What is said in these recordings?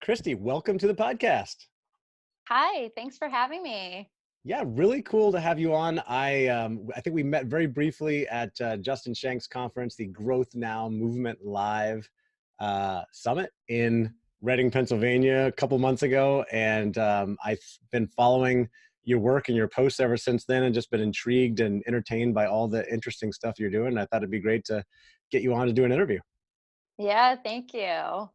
Christy, welcome to the podcast. Hi, thanks for having me. Yeah, really cool to have you on. I think we met very briefly at Justin Shank's conference, the Growth Now Movement Live Summit in Reading, Pennsylvania, a couple months ago, and I've been following your work and your posts ever since then, and just been intrigued and entertained by all the interesting stuff you're doing. I thought it'd be great to get you on to do an interview. Yeah, thank you.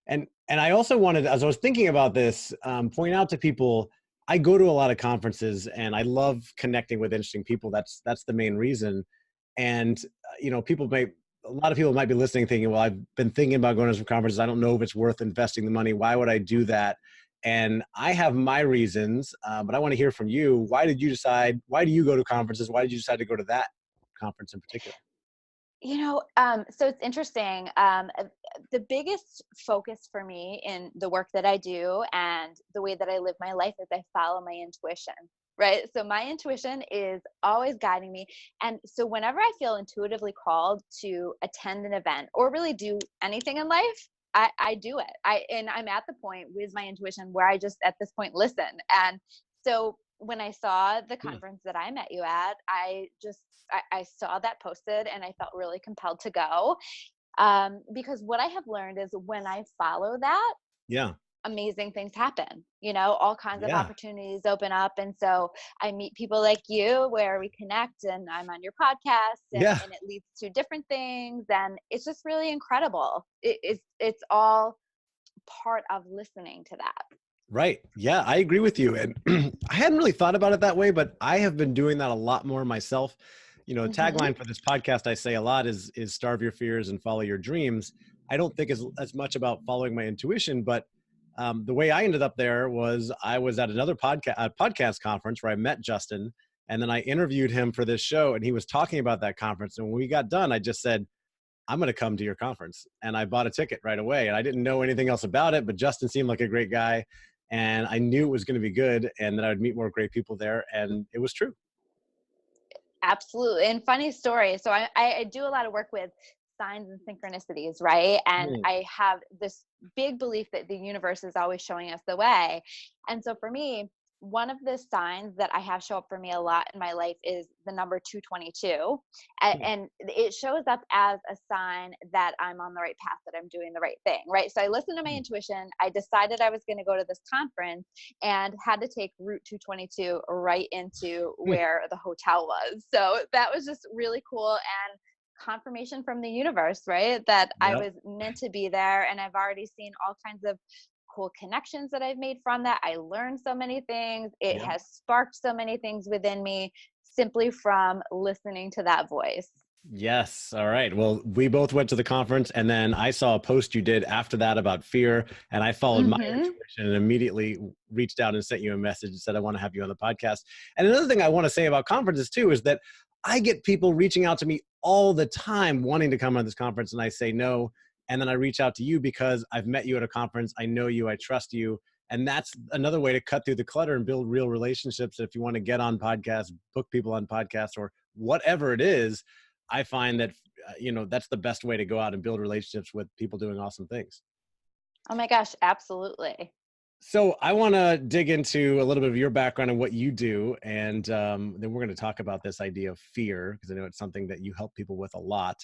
And I also wanted, as I was thinking about this, point out to people, I go to a lot of conferences and I love connecting with interesting people. That's the main reason. And a lot of people might be listening thinking, well, I've been thinking about going to some conferences. I don't know if it's worth investing the money. Why would I do that? And I have my reasons, but I want to hear from you. Why did you decide? Why do you go to conferences? Why did you decide to go to that conference in particular? So it's interesting. The biggest focus for me in the work that I do and the way that I live my life is I follow my intuition, right? So my intuition is always guiding me. And so whenever I feel intuitively called to attend an event or really do anything in life, I do it. I'm at the point with my intuition where I just at this point listen. And so when I saw the Yeah. conference that I met you at, I saw that posted and I felt really compelled to go. Because what I have learned is when I follow that, Yeah. amazing things happen. All kinds of Yeah. opportunities open up. And so I meet people like you where we connect and I'm on your podcast Yeah. and it leads to different things. And it's just really incredible. It's all part of listening to that. Right. Yeah, I agree with you. And I hadn't really thought about it that way, but I have been doing that a lot more myself. The Hmm. tagline for this podcast I say a lot is starve your fears and follow your dreams. I don't think as much about following my intuition, but the way I ended up there was I was at another podcast conference where I met Justin, and then I interviewed him for this show, and he was talking about that conference. And when we got done, I just said, I'm going to come to your conference. And I bought a ticket right away. And I didn't know anything else about it, but Justin seemed like a great guy. And I knew it was going to be good and that I would meet more great people there. And it was true. Absolutely. And funny story. So I do a lot of work with signs and synchronicities, right? And Mm. I have this big belief that the universe is always showing us the way. And so for me, one of the signs that I have show up for me a lot in my life is the number 222. Hmm. And it shows up as a sign that I'm on the right path, that I'm doing the right thing, right? So I listened to my Hmm. intuition. I decided I was going to go to this conference and had to take Route 222 right into where the hotel was. So that was just really cool and confirmation from the universe, right? That I Yep. was meant to be there. And I've already seen all kinds of cool connections that I've made from that. I learned so many things. It Yep. has sparked so many things within me simply from listening to that voice. Yes. All right. Well, we both went to the conference, and then I saw a post you did after that about fear, and I followed my Hmm. intuition and immediately reached out and sent you a message and said, I want to have you on the podcast. And another thing I want to say about conferences too is that I get people reaching out to me all the time wanting to come on this conference, and I say no. And then I reach out to you because I've met you at a conference. I know you, I trust you. And that's another way to cut through the clutter and build real relationships. If you want to get on podcasts, book people on podcasts, or whatever it is, I find that that's the best way to go out and build relationships with people doing awesome things. Oh my gosh, absolutely. So I want to dig into a little bit of your background and what you do, and then we're going to talk about this idea of fear because I know it's something that you help people with a lot,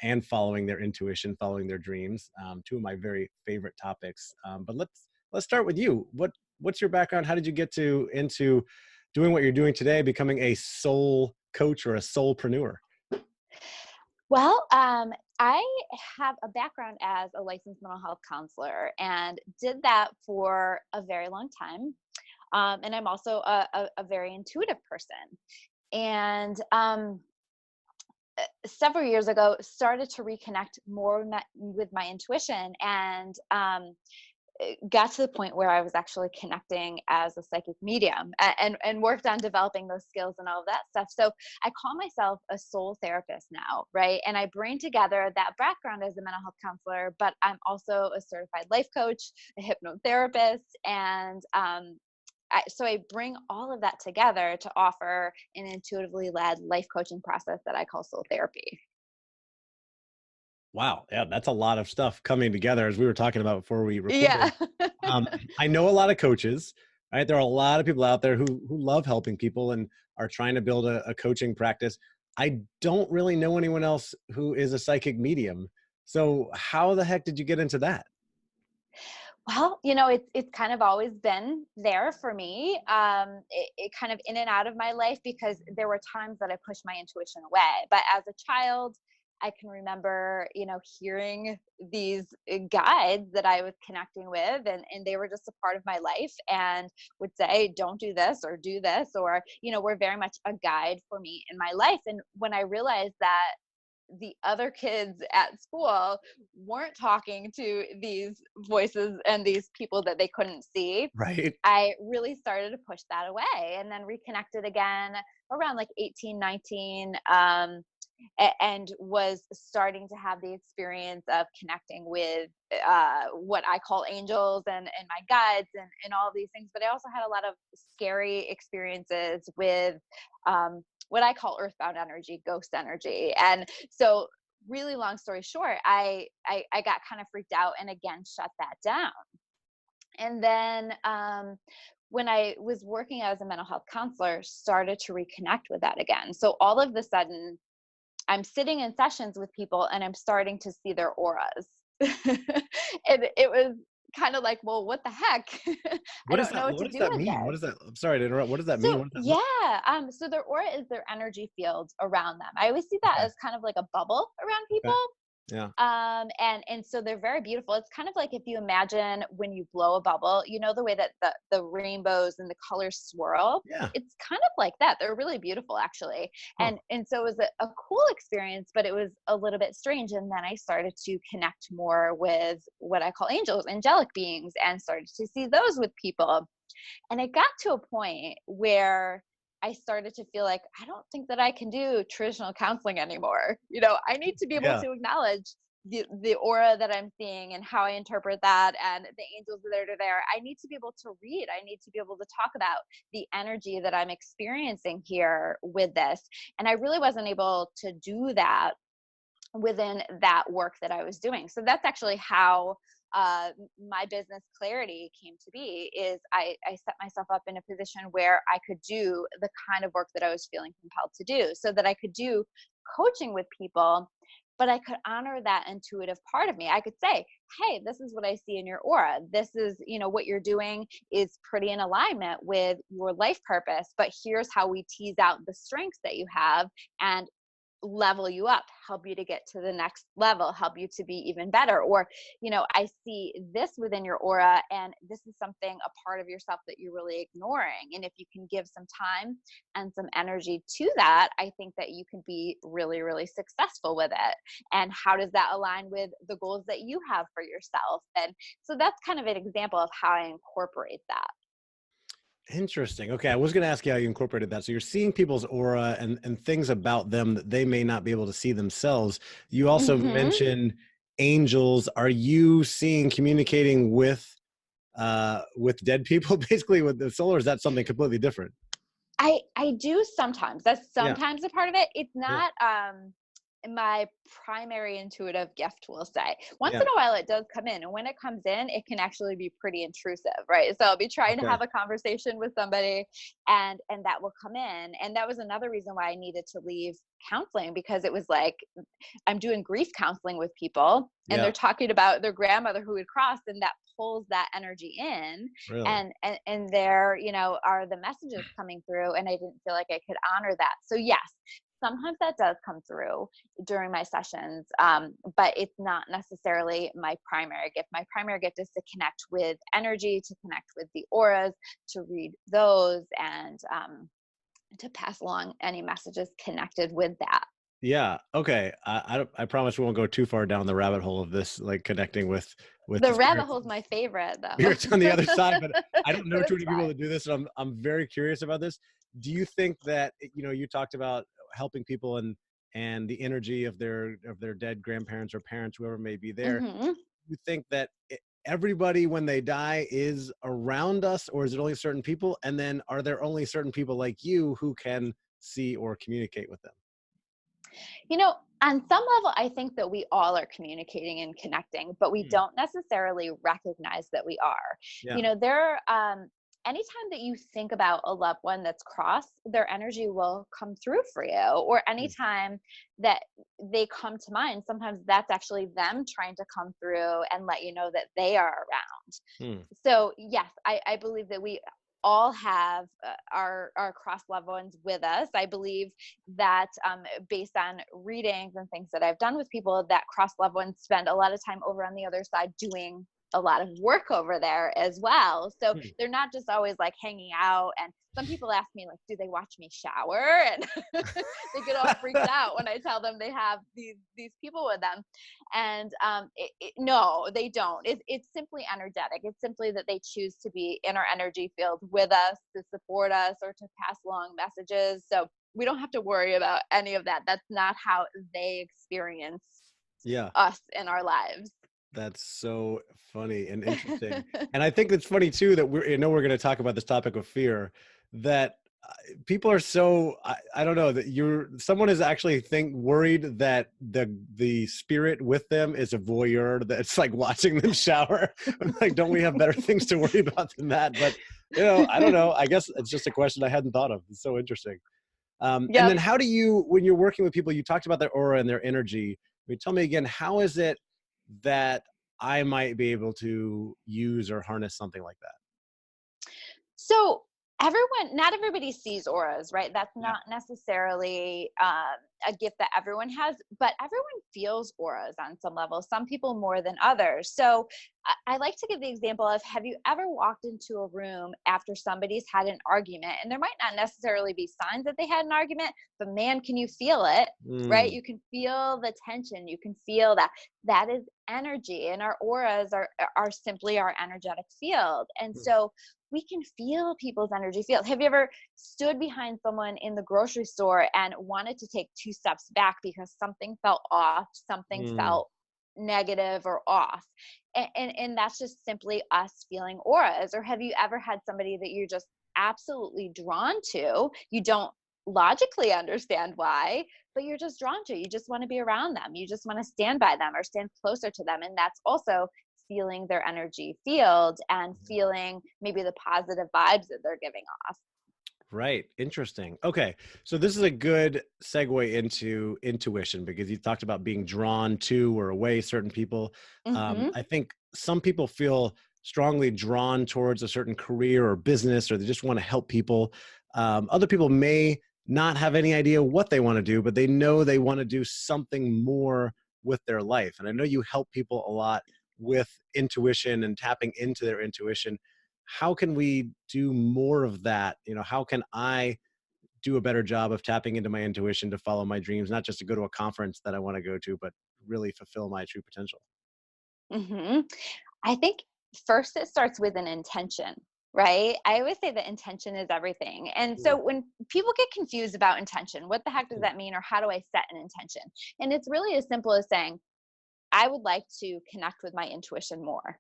and following their intuition, following their dreams. Two of my very favorite topics. But let's start with you. What's your background? How did you get to into doing what you're doing today, becoming a soul coach or a soulpreneur? Well, I have a background as a licensed mental health counselor and did that for a very long time. And I'm also a very intuitive person. And several years ago, started to reconnect more with my intuition and got to the point where I was actually connecting as a psychic medium and worked on developing those skills and all of that stuff. So I call myself a soul therapist now, right? And I bring together that background as a mental health counselor, but I'm also a certified life coach, a hypnotherapist, and so I bring all of that together to offer an intuitively led life coaching process that I call soul therapy. Wow. Yeah, that's a lot of stuff coming together as we were talking about before we Yeah. recorded. I know a lot of coaches, right? There are a lot of people out there who love helping people and are trying to build a coaching practice. I don't really know anyone else who is a psychic medium. So how the heck did you get into that? Well, it's kind of always been there for me. It kind of in and out of my life because there were times that I pushed my intuition away. But as a child, I can remember, hearing these guides that I was connecting with, and they were just a part of my life and would say, don't do this or do this, or, were very much a guide for me in my life. And when I realized that the other kids at school weren't talking to these voices and these people that they couldn't see, Right. I really started to push that away and then reconnected again around like 18, 19, and was starting to have the experience of connecting with what I call angels and my guides and all of these things. But I also had a lot of scary experiences with what I call earthbound energy, ghost energy. And so, really long story short, I got kind of freaked out and again shut that down. And then when I was working as a mental health counselor, started to reconnect with that again. So all of a sudden, I'm sitting in sessions with people and I'm starting to see their auras. And it was kind of like, well, what the heck? I What is don't know that? what What to does do that with mean? What this. does that, I'm sorry to interrupt. What does that mean? So What does that look? yeah, so their aura is their energy field around them. I always see that Okay. as kind of like a bubble around people. Okay. Yeah. And so they're very beautiful. It's kind of like if you imagine when you blow a bubble, the way that the rainbows and the colors swirl. Yeah. It's kind of like that. They're really beautiful, actually. Huh. And so it was a cool experience, but it was a little bit strange. And then I started to connect more with what I call angels, angelic beings, and started to see those with people. And it got to a point where I started to feel like I don't think that I can do traditional counseling anymore. I need to be able Yeah. to acknowledge the aura that I'm seeing and how I interpret that and the angels that are there. I need to be able to read. I need to be able to talk about the energy that I'm experiencing here with this. And I really wasn't able to do that within that work that I was doing. So that's actually how my business clarity came to be. Is I set myself up in a position where I could do the kind of work that I was feeling compelled to do, so that I could do coaching with people, but I could honor that intuitive part of me. I could say, hey, this is what I see in your aura. This is, what you're doing is pretty in alignment with your life purpose, but here's how we tease out the strengths that you have and level you up, help you to get to the next level, help you to be even better. Or, I see this within your aura, and this is something, a part of yourself that you're really ignoring. And if you can give some time and some energy to that, I think that you can be really, really successful with it. And how does that align with the goals that you have for yourself? And so that's kind of an example of how I incorporate that. Interesting. Okay, I was going to ask you how you incorporated that. So you're seeing people's aura and things about them that they may not be able to see themselves. You also Hmm. mentioned angels. Are you seeing communicating with dead people, basically with the soul, or is that something completely different? I do sometimes. That's Yeah. sometimes a part of it. It's Yeah. not my primary intuitive gift, we'll say. Once Yeah. in a while it does come in, and when it comes in, it can actually be pretty intrusive, right? So I'll be trying to Okay. have a conversation with somebody, and that will come in. And that was another reason why I needed to leave counseling, because it was like I'm doing grief counseling with people and Yeah. they're talking about their grandmother who had crossed, and that pulls that energy in. Really. And there, are the messages coming through, and I didn't feel like I could honor that. So yes, sometimes that does come through during my sessions, but it's not necessarily my primary gift. My primary gift is to connect with energy, to connect with the auras, to read those, and to pass along any messages connected with that. Yeah. Okay. I promise we won't go too far down the rabbit hole of this, like connecting with The the rabbit spirits hole is my favorite, though. spirits on the other side, but I don't know But too it's many people fine. that do this, and I'm very curious about this. Do you think that you talked about helping people and the energy of their dead grandparents or parents, whoever may be there? Hmm. You think that everybody when they die is around us, or is it only certain people? And then are there only certain people like you who can see or communicate with them? On some level, I think that we all are communicating and connecting, but we Hmm. don't necessarily recognize that we are. Yeah. Anytime that you think about a loved one that's crossed, their energy will come through for you. Or Hmm. anytime that they come to mind, sometimes that's actually them trying to come through and let you know that they are around. Hmm. So yes, I believe that we all have our cross loved ones with us. I believe that based on readings and things that I've done with people, that cross loved ones spend a lot of time over on the other side doing a lot of work over there as well. So Hmm. they're not just always like hanging out. And some people ask me, like, do they watch me shower? And they get all freaked out when I tell them they have these people with them. And no, they don't. It's simply energetic. It's simply that they choose to be in our energy field with us, to support us, or to pass along messages. So we don't have to worry about any of that. That's not how they experience Yeah. us in our lives. That's so funny and interesting. And I think it's funny too that I know we're going to talk about this topic of fear, that people are so, I don't know, that someone is actually worried that the spirit with them is a voyeur that's like watching them shower. I'm like, don't we have better things to worry about than that? But I don't know. I guess it's just a question I hadn't thought of. It's so interesting. And then Yep. how do you, when you're working with people, you talked about their aura and their energy. I mean, tell me again, how is it that I might be able to use or harness something like that? So not everybody sees auras, right? That's Yeah. not necessarily a gift that everyone has, but everyone feels auras on some level, some people more than others. So I like to give the example of, have you ever walked into a room after somebody's had an argument? And there might not necessarily be signs that they had an argument, but man, can you feel it? Right? Mm, You can feel the tension. You can feel that. That is energy. And our auras are simply our energetic field. And mm, so we can feel people's energy field. Have you ever stood behind someone in the grocery store and wanted to take two steps back because something felt off, something mm, felt negative or off? And that's just simply us feeling auras. Or have you ever had somebody that you're just absolutely drawn to? You don't logically understand why, but you're just drawn to. You just want to be around them. You just want to stand by them or stand closer to them. And that's also feeling their energy field and feeling maybe the positive vibes that they're giving off. right. Interesting. Okay. So this is a good segue into intuition because you talked about being drawn to or away certain people. Hmm. I think some people feel strongly drawn towards a certain career or business, or they just want to help people. Other people may not have any idea what they want to do, but they know they want to do something more with their life. And I know you help people a lot with intuition and tapping into their intuition. How can we do more of that? How can I do a better job of tapping into my intuition to follow my dreams, not just to go to a conference that I want to go to, but really fulfill my true potential? Hmm. I think first it starts with an intention, right? I always say that intention is everything. And so Mm, when people get confused about intention, what the heck does mm, that mean? Or how do I set an intention? And it's really as simple as saying, I would like to connect with my intuition more.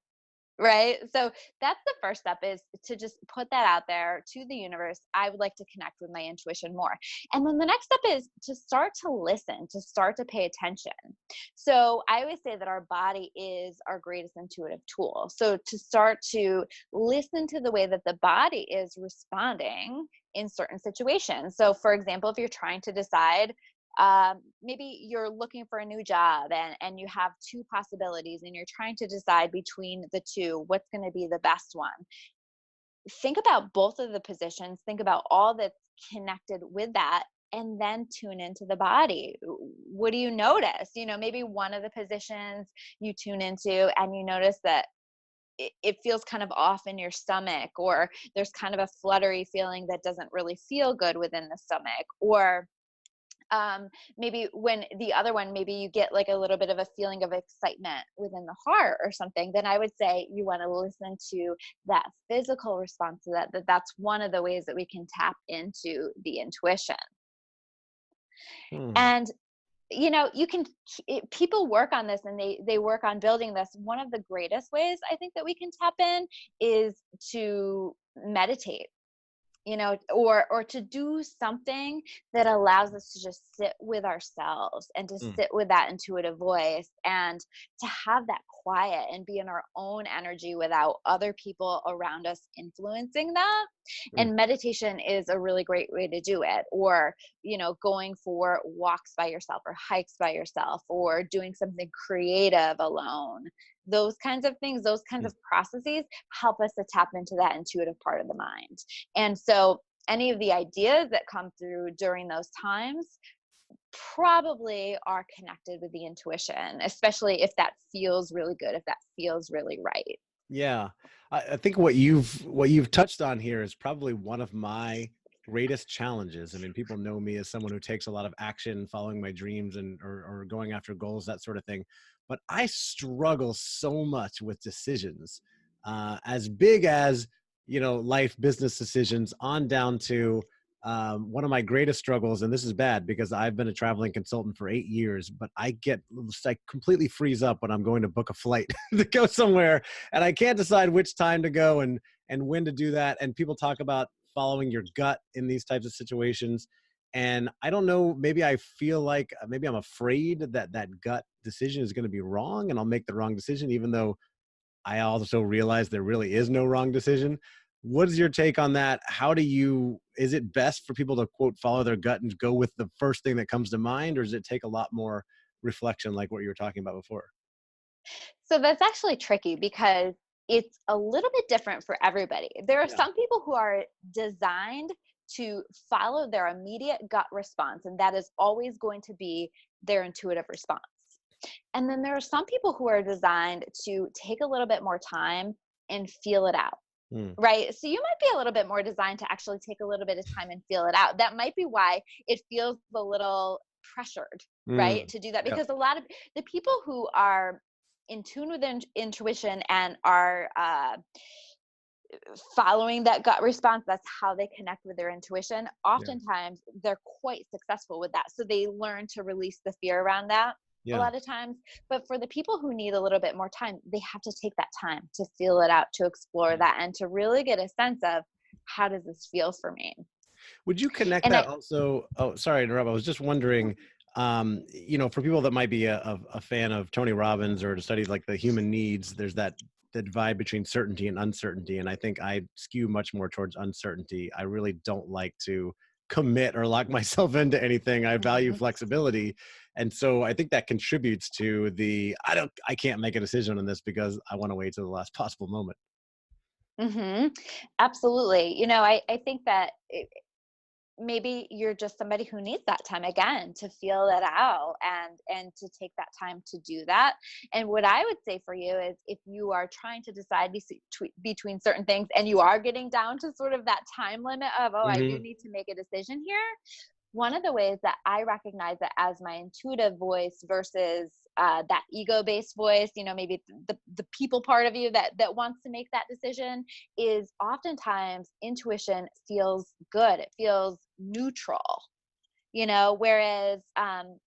Right? So that's the first step, is to just put that out there to the universe. I would like to connect with my intuition more. And then the next step is to start to listen, to start to pay attention. So I always say that our body is our greatest intuitive tool. So to start to listen to the way that the body is responding in certain situations. So for example, if you're trying to decide, maybe you're looking for a new job, and you have two possibilities and you're trying to decide between the two, what's going to be the best one. Think about both of the positions, think about all that's connected with that, and then tune into the body. What do you notice? Maybe one of the positions you tune into and you notice that it feels kind of off in your stomach, or there's kind of a fluttery feeling that doesn't really feel good within the stomach. Or maybe when the other one, maybe you get like a little bit of a feeling of excitement within the heart or something, then I would say you want to listen to that physical response to that's one of the ways that we can tap into the intuition. mm, And you can people work on this, and they work on building this. One of the greatest ways I think that we can tap in is to meditate. or to do something that allows us to just sit with ourselves and to Mm, sit with that intuitive voice and to have that quiet and be in our own energy without other people around us influencing that. mm. And meditation is a really great way to do it. Or, going for walks by yourself or hikes by yourself or doing something creative alone. Those kinds of things, those kinds Mm. of processes help us to tap into that intuitive part of the mind. And so any of the ideas that come through during those times probably are connected with the intuition, especially if that feels really good, if that feels really right. Yeah, I think what you've touched on here is probably one of my greatest challenges. I mean, people know me as someone who takes a lot of action, following my dreams and or going after goals, that sort of thing. But I struggle so much with decisions, as big as life, business decisions, on down to one of my greatest struggles. And this is bad because I've been a traveling consultant for 8 years, but I completely freeze up when I'm going to book a flight to go somewhere and I can't decide which time to go and when to do that. And people talk about following your gut in these types of situations. And I don't know, maybe I feel like maybe I'm afraid that that gut decision is going to be wrong and I'll make the wrong decision, even though I also realize there really is no wrong decision. What is your take on that? Is it best for people to quote, follow their gut and go with the first thing that comes to mind? Or does it take a lot more reflection like what you were talking about before? So that's actually tricky because it's a little bit different for everybody. There are Yeah. some people who are designed to follow their immediate gut response, and that is always going to be their intuitive response. And then there are some people who are designed to take a little bit more time and feel it out. Mm, Right. So you might be a little bit more designed to actually take a little bit of time and feel it out. That might be why it feels a little pressured, right, mm, to do that. yep. Because a lot of the people who are in tune with intuition and are following that gut response, that's how they connect with their intuition. Yeah. Oftentimes, they're quite successful with that. So they learn to release the fear around that a Yeah. lot of times. But for the people who need a little bit more time, they have to take that time to feel it out, to explore Mm. that, and to really get a sense of how does this feel for me? Would you connect And that I, also? Oh, sorry to interrupt. I was just wondering, for people that might be a fan of Tony Robbins or to study like the human needs, there's that divide between certainty and uncertainty. And I think I skew much more towards uncertainty. I really don't like to commit or lock myself into anything. I value Mhm. flexibility. And so I think that contributes to I can't make a decision on this because I want to wait till the last possible moment. Mhm. Absolutely. I think that maybe you're just somebody who needs that time again to feel it out and to take that time to do that. And what I would say for you is if you are trying to decide between certain things and you are getting down to sort of that time limit of, oh, I do Hmm. need to make a decision here, one of the ways that I recognize it as my intuitive voice versus that ego-based voice, maybe the people part of you that wants to make that decision, is oftentimes intuition feels good. It feels neutral, whereas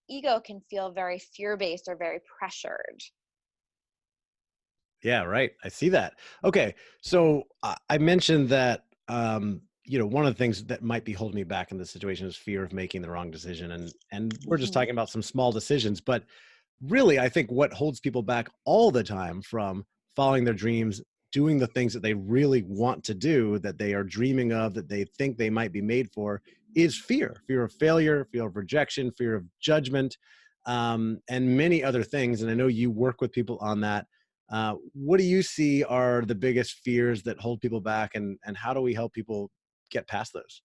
ego can feel very fear-based or very pressured. Yeah, right. I see that. Okay. So I mentioned that, one of the things that might be holding me back in this situation is fear of making the wrong decision. And we're just Hmm. talking about some small decisions, but really, I think what holds people back all the time from following their dreams, doing the things that they really want to do, that they are dreaming of, that they think they might be made for, is fear of failure, fear of rejection, fear of judgment, and many other things. And I know you work with people on that. What do you see are the biggest fears that hold people back, and how do we help people get past those?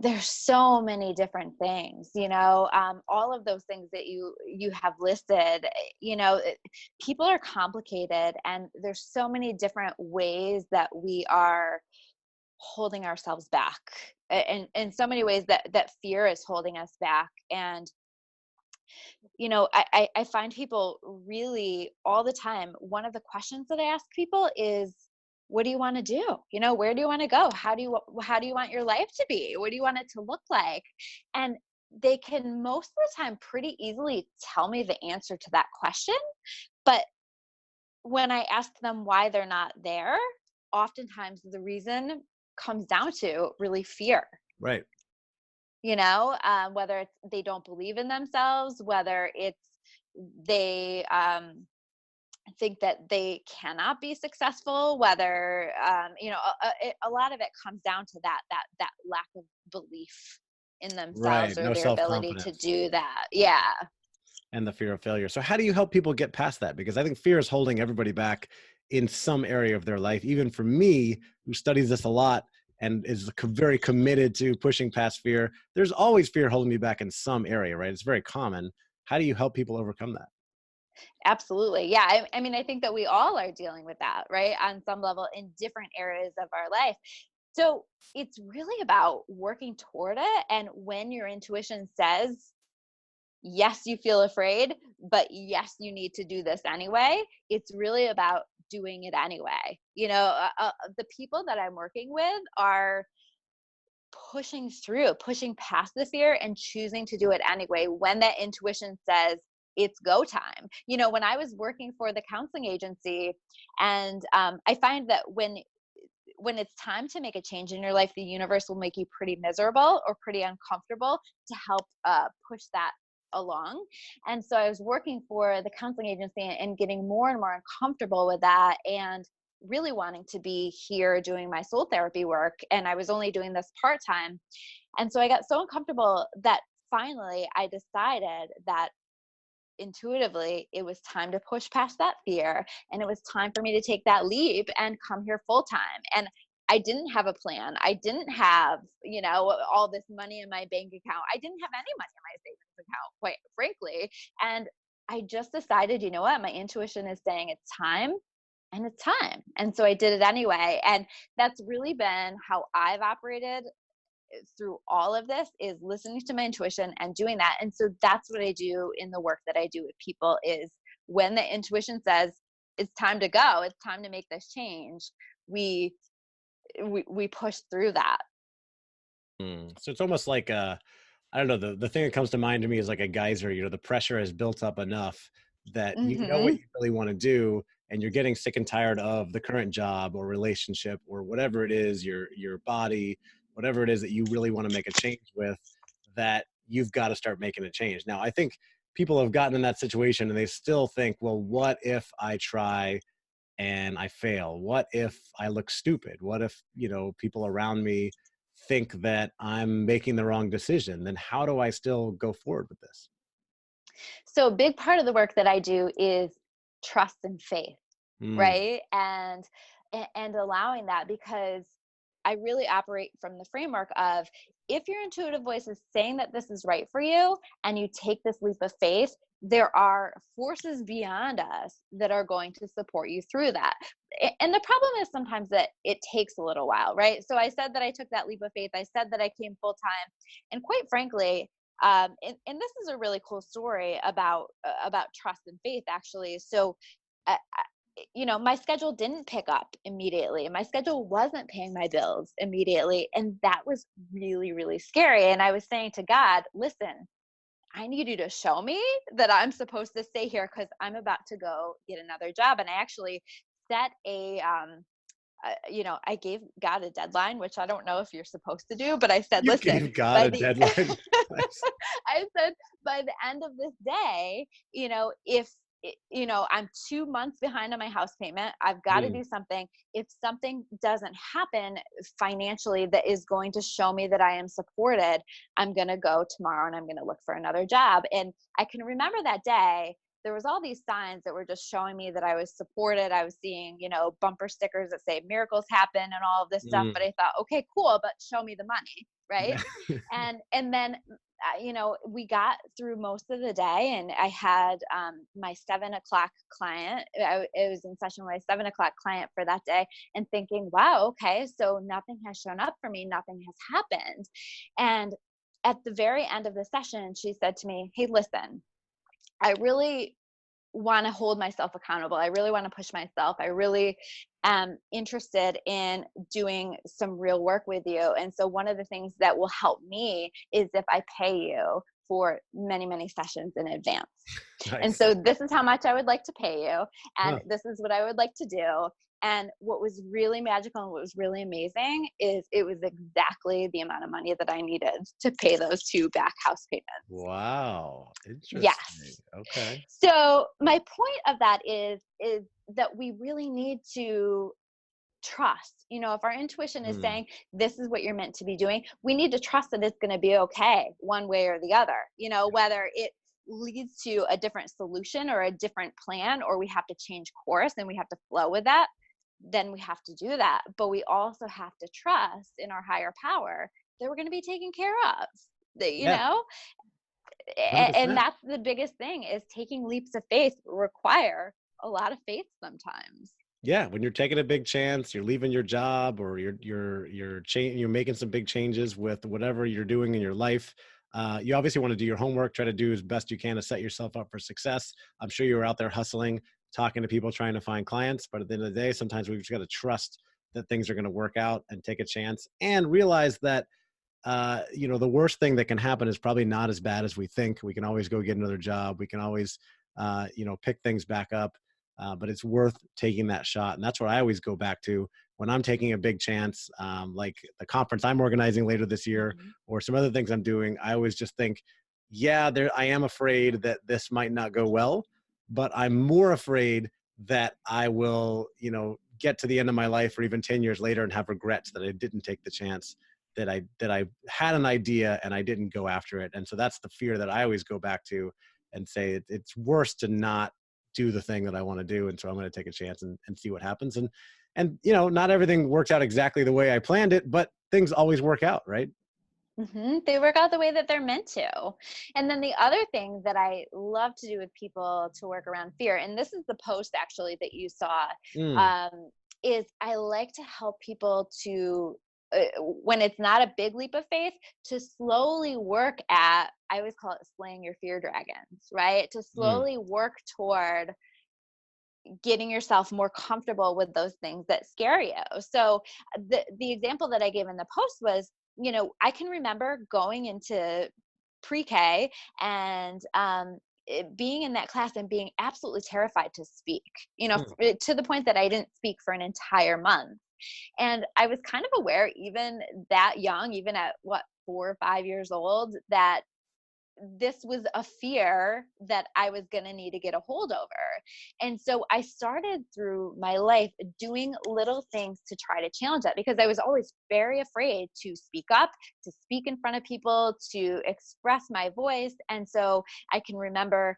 There's so many different things, all of those things that you have listed. People are complicated and there's so many different ways that we are holding ourselves back, and in so many ways that fear is holding us back. And I find people really all the time, one of the questions that I ask people is, what do you want to do? Where do you want to go? How do you want your life to be? What do you want it to look like? And they can most of the time pretty easily tell me the answer to that question. But when I ask them why they're not there, oftentimes the reason comes down to really fear. Right. Whether it's they don't believe in themselves, whether it's they think that they cannot be successful, whether a lot of it comes down to that lack of belief in themselves Right. or No their ability to self-confidence do that. Yeah. and the fear of failure. So how do you help people get past that? Because I think fear is holding everybody back in some area of their life. Even for me, who studies this a lot and is very committed to pushing past fear, there's always fear holding me back in some area, right? It's very common. How do you help people overcome that? Absolutely. Yeah. I mean, I think that we all are dealing with that, right? On some level in different areas of our life. So it's really about working toward it. And when your intuition says, yes, you feel afraid, but yes, you need to do this anyway, it's really about doing it anyway. The people that I'm working with are pushing past the fear and choosing to do it anyway when that intuition says it's go time. When I was working for the counseling agency, and I find that when it's time to make a change in your life, the universe will make you pretty miserable or pretty uncomfortable to help push that along. And so I was working for the counseling agency and getting more and more uncomfortable with that, and really wanting to be here doing my soul therapy work. And I was only doing this part time. And so I got so uncomfortable that finally I decided that intuitively it was time to push past that fear, and it was time for me to take that leap and come here full time. And I didn't have a plan. I didn't have, all this money in my bank account. I didn't have any money in my savings account, quite frankly. And I just decided, you know what, my intuition is saying it's time, and it's time. And so I did it anyway. And that's really been how I've operated through all of this, is listening to my intuition and doing that. And so that's what I do in the work that I do with people, is when the intuition says it's time to go, it's time to make this change, we push through that. So it's almost like I don't know, the thing that comes to mind to me is like a geyser. The pressure has built up enough that you know what Mhm. you really want to do, and you're getting sick and tired of the current job or relationship or whatever it is, your body, whatever it is that you really want to make a change with, that you've got to start making a change. Now, I think people have gotten in that situation and they still think, well, what if I try and I fail? What if I look stupid? What if, people around me think that I'm making the wrong decision? Then how do I still go forward with this? So a big part of the work that I do is trust and faith, Mm, right? And allowing that, because I really operate from the framework of, if your intuitive voice is saying that this is right for you and you take this leap of faith, there are forces beyond us that are going to support you through that. And the problem is sometimes that it takes a little while, right? So I said that I took that leap of faith. I said that I came full time. And quite frankly, and this is a really cool story about trust and faith, actually. So my schedule didn't pick up immediately. My schedule wasn't paying my bills immediately. And that was really, really scary. And I was saying to God, listen, I need you to show me that I'm supposed to stay here, because I'm about to go get another job. And I actually set I gave God a deadline, which I don't know if you're supposed to do, but I said, you listen, gave God by a the, deadline. Nice. I said, by the end of this day, if, I'm 2 months behind on my house payment, I've got to Mm, do something. If something doesn't happen financially that is going to show me that I am supported, I'm going to go tomorrow and I'm going to look for another job. And I can remember that day, there was all these signs that were just showing me that I was supported. I was seeing, bumper stickers that say miracles happen and all of this stuff. But mm. I thought, okay, cool, but show me the money, right? Yeah. And then we got through most of the day, and I had my 7 o'clock client. It was in session with my 7 o'clock client for that day, and thinking, wow, okay, so nothing has shown up for me, nothing has happened. And at the very end of the session, she said to me, hey, listen, I really want to hold myself accountable. I really want to push myself. I really am interested in doing some real work with you. And so one of the things that will help me is if I pay you for many, many sessions in advance. And Nice. so this is how much I would like to pay you. And Huh. this is what I would like to do. And what was really magical and what was really amazing is it was exactly the amount of money that I needed to pay those 2 back house payments. Wow. Yes. Interesting. Okay. So my point of that is that we really need to trust. If our intuition is Hmm. saying this is what you're meant to be doing, we need to trust that it's going to be okay one way or the other. Whether it leads to a different solution or a different plan, or we have to change course and we have to flow with that, then we have to do that. But we also have to trust in our higher power that we're going to be taken care of. That, Yeah. and 100%. that's the biggest thing, is taking leaps of faith require a lot of faith sometimes. Yeah, when you're taking a big chance, you're leaving your job, or you're making some big changes with whatever you're doing in your life. You obviously want to do your homework, try to do as best you can to set yourself up for success. I'm sure you were out there hustling, talking to people, trying to find clients, but at the end of the day, sometimes we've just got to trust that things are going to work out and take a chance and realize that the worst thing that can happen is probably not as bad as we think. We can always go get another job. We can always, pick things back up. But it's worth taking that shot. And that's what I always go back to when I'm taking a big chance, like the conference I'm organizing later this year Mhm. or some other things I'm doing. I always just think, yeah, I am afraid that this might not go well, but I'm more afraid that I will, get to the end of my life or even 10 years later and have regrets that I didn't take the chance, that I had an idea and I didn't go after it. And so that's the fear that I always go back to and say it's worse to not do the thing that I want to do. And so I'm going to take a chance and see what happens. And not everything works out exactly the way I planned it, but things always work out, right? They work out the way that they're meant to. And then the other thing that I love to do with people to work around fear, and this is the post actually that you saw, Mm, um, is I like to help people to, when it's not a big leap of faith, to slowly work at, I always call it slaying your fear dragons, right? To mm, slowly work toward getting yourself more comfortable with those things that scare you. So the example that I gave in the post was, I can remember going into pre-K and being in that class and being absolutely terrified to speak, mm, to the point that I didn't speak for an entire month. And I was kind of aware, even that young, even at what, 4 or 5 years old, that this was a fear that I was going to need to get a hold over. And so I started through my life doing little things to try to challenge that, because I was always very afraid to speak up, to speak in front of people, to express my voice. And so I can remember,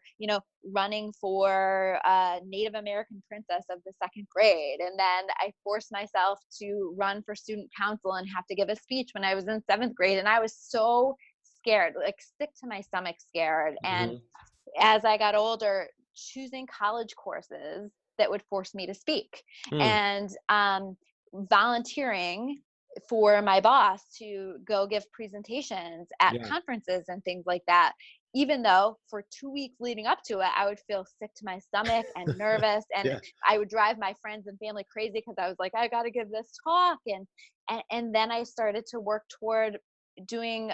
running for Native American princess of the second grade. And then I forced myself to run for student council and have to give a speech when I was in seventh grade. And I was so scared, like sick to my stomach scared. And mhm, as I got older, choosing college courses that would force me to speak, mm, and volunteering for my boss to go give presentations at yeah, conferences and things like that. Even though for 2 weeks leading up to it, I would feel sick to my stomach and nervous, and yeah, I would drive my friends and family crazy because I was like, I got to give this talk. And then I started to work toward doing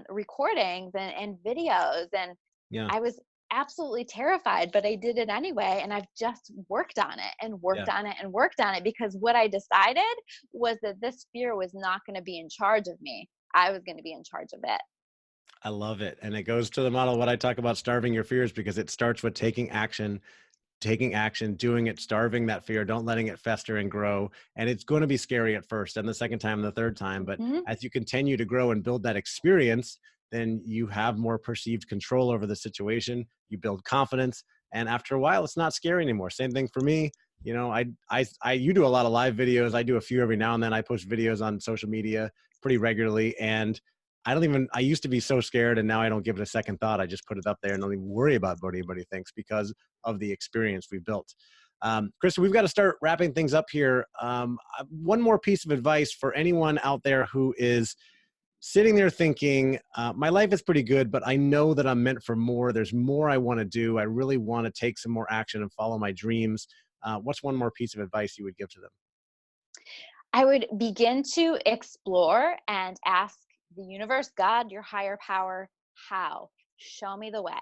recordings and videos, and yeah, I was absolutely terrified, but I did it anyway. And I've just worked on it and worked yeah. on it and worked on it, because what I decided was that this fear was not going to be in charge of me. I was going to be in charge of it. I love it. And it goes to the model of what I talk about, starving your fears, because it starts with taking action, doing it, starving that fear, don't letting it fester and grow. And it's going to be scary at first and the second time and the third time. But Hmm. as you continue to grow and build that experience, then you have more perceived control over the situation. You build confidence. And after a while, it's not scary anymore. Same thing for me. You do a lot of live videos. I do a few every now and then. I post videos on social media pretty regularly. And I used to be so scared, and now I don't give it a second thought. I just put it up there and don't even worry about what anybody thinks because of the experience we built. Krista, we've got to start wrapping things up here. One more piece of advice for anyone out there who is sitting there thinking, my life is pretty good, but I know that I'm meant for more. There's more I want to do. I really want to take some more action and follow my dreams. What's one more piece of advice you would give to them? I would begin to explore and ask the universe, God, your higher power, how? show me the way,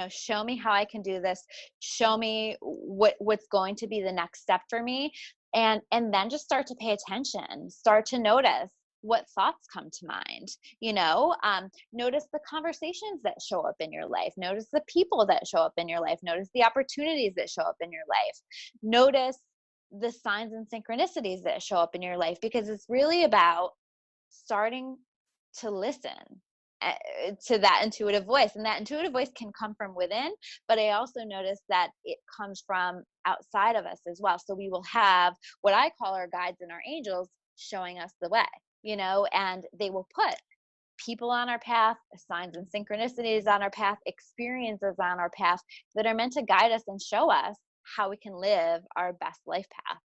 show me how I can do this. Show me what's going to be the next step for me. And then just start to pay attention, start to notice what thoughts come to mind. Notice the conversations that show up in your life, notice the people that show up in your life, notice the opportunities that show up in your life, notice the signs and synchronicities that show up in your life, because it's really about starting to listen to that intuitive voice. And that intuitive voice can come from within, but I also notice that it comes from outside of us as well. So we will have what I call our guides and our angels showing us the way, and they will put people on our path, signs and synchronicities on our path, experiences on our path that are meant to guide us and show us how we can live our best life path.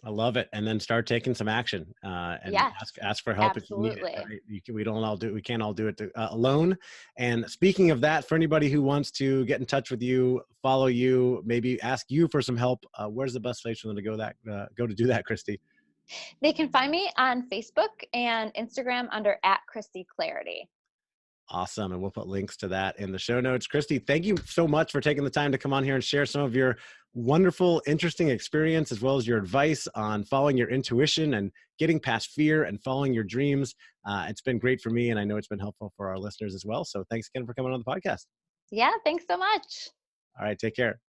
I love it. And then start taking some action, and Yes, ask for help if you need it. absolutely. We don't all do it. We can't all do it alone. And speaking of that, for anybody who wants to get in touch with you, follow you, maybe ask you for some help, where's the best place for them to go to do that, Christy? They can find me on Facebook and Instagram under @ChristyClarity. Awesome. And we'll put links to that in the show notes. Christy, thank you so much for taking the time to come on here and share some of your wonderful, interesting experience, as well as your advice on following your intuition and getting past fear and following your dreams. It's been great for me, and I know it's been helpful for our listeners as well. So thanks again for coming on the podcast. Yeah, thanks so much. All right, take care.